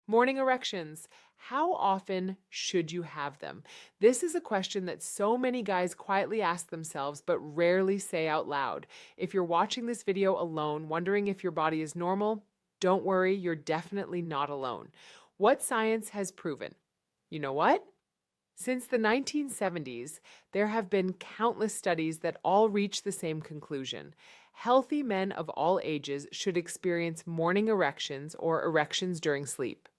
Morning erections. How often should you have them? This is a question that so many guys quietly ask themselves but rarely say out loud. If you're watching this video alone, wondering if your body is normal, don't worry, you're definitely not alone. What science has proven? You know what? Since the 1970s, there have been countless studies that all reach the same conclusion. Healthy men of all ages should experience morning erections or erections during sleep.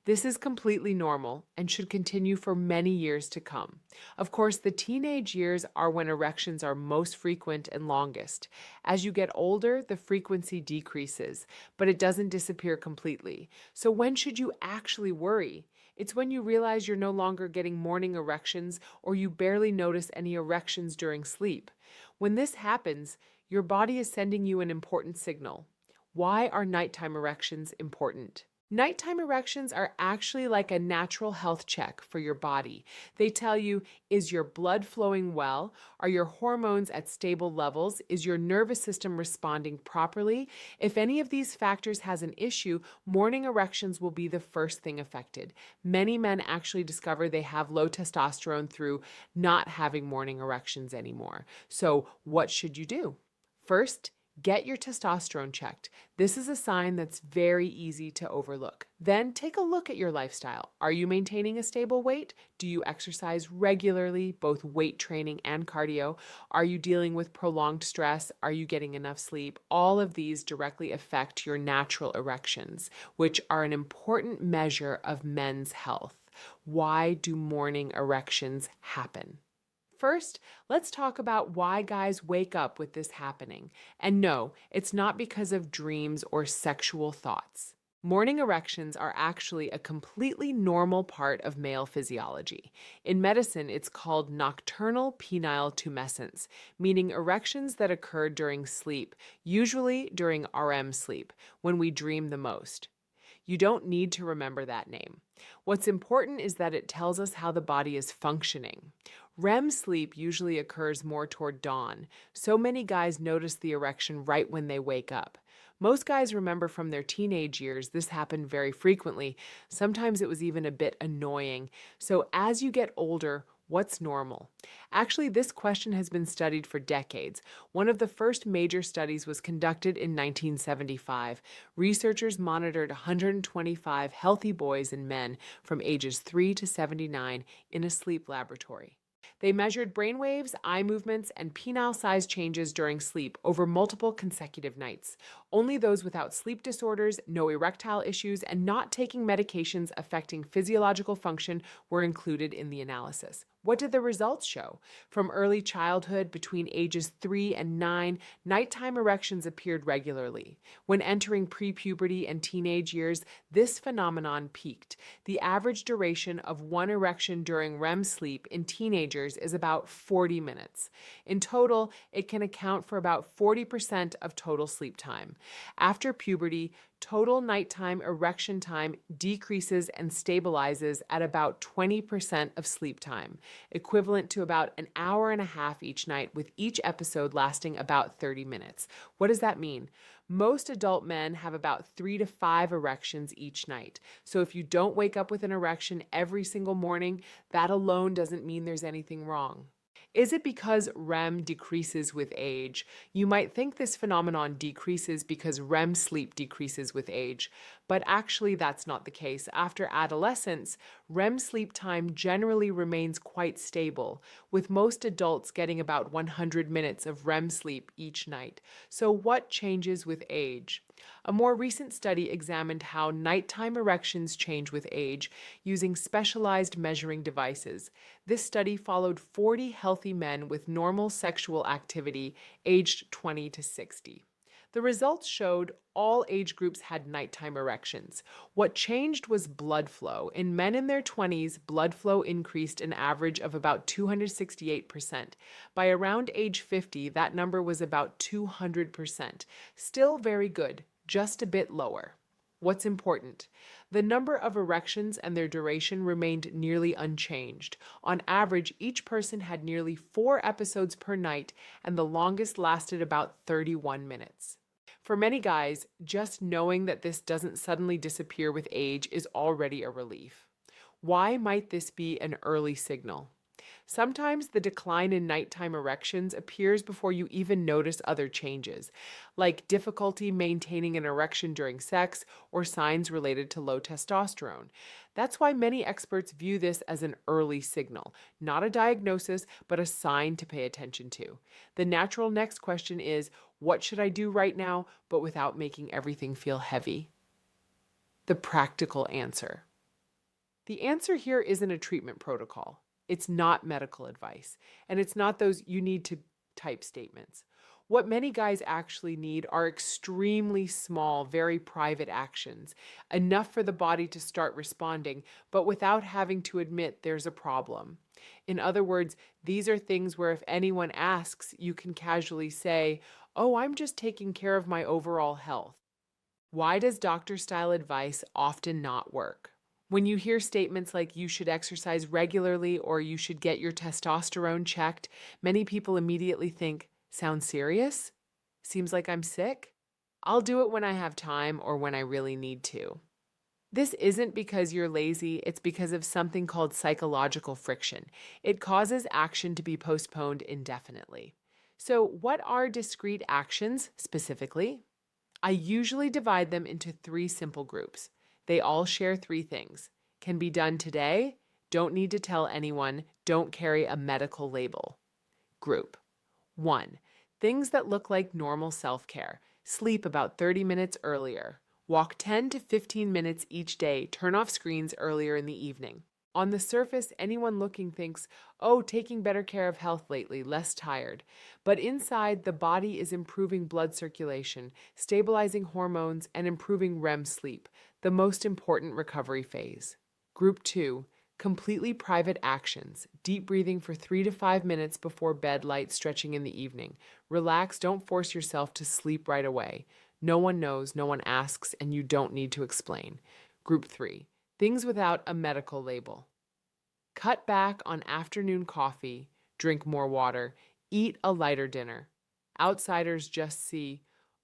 This is completely normal and should continue for many years to come. Of course, the teenage years are when erections are most frequent and longest. As you get older, the frequency decreases, but it doesn't disappear completely. So when should you actually worry? It's when you realize you're no longer getting morning erections or you barely notice any erections during sleep. When this happens, your body is sending you an important signal. Why are nighttime erections important? Nighttime erections are actually like a natural health check for your body. They tell you, is your blood flowing well? Are your hormones at stable levels? Is your nervous system responding properly? If any of these factors has an issue, morning erections will be the first thing affected. Many men actually discover they have low testosterone through not having morning erections anymore. So what should you do? First, get your testosterone checked. This is a sign that's very easy to overlook. Then take a look at your lifestyle. Are you maintaining a stable weight? Do you exercise regularly, both weight training and cardio? Are you dealing with prolonged stress? Are you getting enough sleep? All of these directly affect your natural erections, which are an important measure of men's health. Why do morning erections happen? First, let's talk about why guys wake up with this happening. And no, it's not because of dreams or sexual thoughts. Morning erections are actually a completely normal part of male physiology. In medicine, it's called nocturnal penile tumescence, meaning erections that occur during sleep, usually during REM sleep, when we dream the most. You don't need to remember that name. What's important is that it tells us how the body is functioning. REM sleep usually occurs more toward dawn. So many guys notice the erection right when they wake up. Most guys remember from their teenage years this happened very frequently. Sometimes it was even a bit annoying. So as you get older, what's normal? Actually, this question has been studied for decades. One of the first major studies was conducted in 1975. Researchers monitored 125 healthy boys and men from ages 3 to 79 in a sleep laboratory. They measured brainwaves, eye movements, and penile size changes during sleep over multiple consecutive nights. Only those without sleep disorders, no erectile issues, and not taking medications affecting physiological function were included in the analysis. What did the results show? From early childhood, between ages 3 and 9, nighttime erections appeared regularly. When entering prepuberty and teenage years, this phenomenon peaked. The average duration of one erection during REM sleep in teenagers is about 40 minutes. In total, it can account for about 40% of total sleep time. After puberty, total nighttime erection time decreases and stabilizes at about 20% of sleep time, equivalent to about an hour and a half each night, with each episode lasting about 30 minutes. What does that mean? Most adult men have about 3 to 5 erections each night. So if you don't wake up with an erection every single morning, that alone doesn't mean there's anything wrong. Is it because REM decreases with age? You might think this phenomenon decreases because REM sleep decreases with age, but actually that's not the case. After adolescence, REM sleep time generally remains quite stable, with most adults getting about 100 minutes of REM sleep each night. So what changes with age? A more recent study examined how nighttime erections change with age using specialized measuring devices. This study followed 40 healthy men with normal sexual activity aged 20 to 60. The results showed all age groups had nighttime erections. What changed was blood flow. In men in their 20s, blood flow increased an average of about 268%. By around age 50, that number was about 200%. Still very good, just a bit lower. What's important? The number of erections and their duration remained nearly unchanged. On average, each person had nearly 4 episodes per night, and the longest lasted about 31 minutes. For many guys, just knowing that this doesn't suddenly disappear with age is already a relief. Why might this be an early signal? Sometimes the decline in nighttime erections appears before you even notice other changes, like difficulty maintaining an erection during sex or signs related to low testosterone. That's why many experts view this as an early signal, not a diagnosis, but a sign to pay attention to. The natural next question is, what should I do right now, but without making everything feel heavy? The practical answer. The answer here isn't a treatment protocol. It's not medical advice, and it's not those you need to type statements. What many guys actually need are extremely small, very private actions, enough for the body to start responding, but without having to admit there's a problem. In other words, these are things where if anyone asks, you can casually say, "Oh, I'm just taking care of my overall health." Why does doctor-style advice often not work? When you hear statements like you should exercise regularly or you should get your testosterone checked, many people immediately think, sounds serious? Seems like I'm sick? I'll do it when I have time or when I really need to. This isn't because you're lazy, it's because of something called psychological friction. It causes action to be postponed indefinitely. So, what are discrete actions specifically? I usually divide them into 3 simple groups. They all share 3 things. Can be done today, don't need to tell anyone, don't carry a medical label. Group 1. Things that look like normal self-care. Sleep about 30 minutes earlier. Walk 10 to 15 minutes each day. Turn off screens earlier in the evening. On the surface, anyone looking thinks, oh, taking better care of health lately, less tired. But inside, the body is improving blood circulation, stabilizing hormones, and improving REM sleep, the most important recovery phase. Group 2, completely private actions. Deep breathing for 3 to 5 minutes before bed, light stretching in the evening. Relax, don't force yourself to sleep right away. No one knows, no one asks, and you don't need to explain. Group 3, things without a medical label. Cut back on afternoon coffee, drink more water, eat a lighter dinner. Outsiders just see,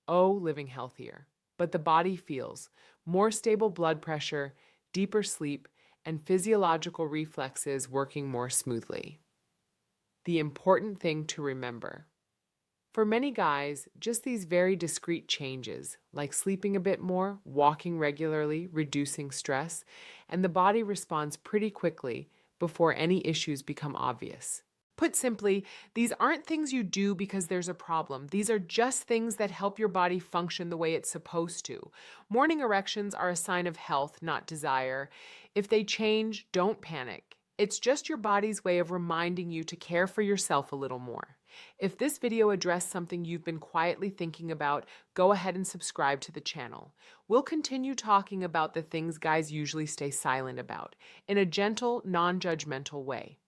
oh, living healthier. But the body feels more stable blood pressure, deeper sleep, and physiological reflexes working more smoothly. The important thing to remember. For many guys, just these very discrete changes, like sleeping a bit more, walking regularly, reducing stress, and the body responds pretty quickly before any issues become obvious. Put simply, these aren't things you do because there's a problem. These are just things that help your body function the way it's supposed to. Morning erections are a sign of health, not desire. If they change, don't panic. It's just your body's way of reminding you to care for yourself a little more. If this video addressed something you've been quietly thinking about, go ahead and subscribe to the channel. We'll continue talking about the things guys usually stay silent about, in a gentle, non-judgmental way.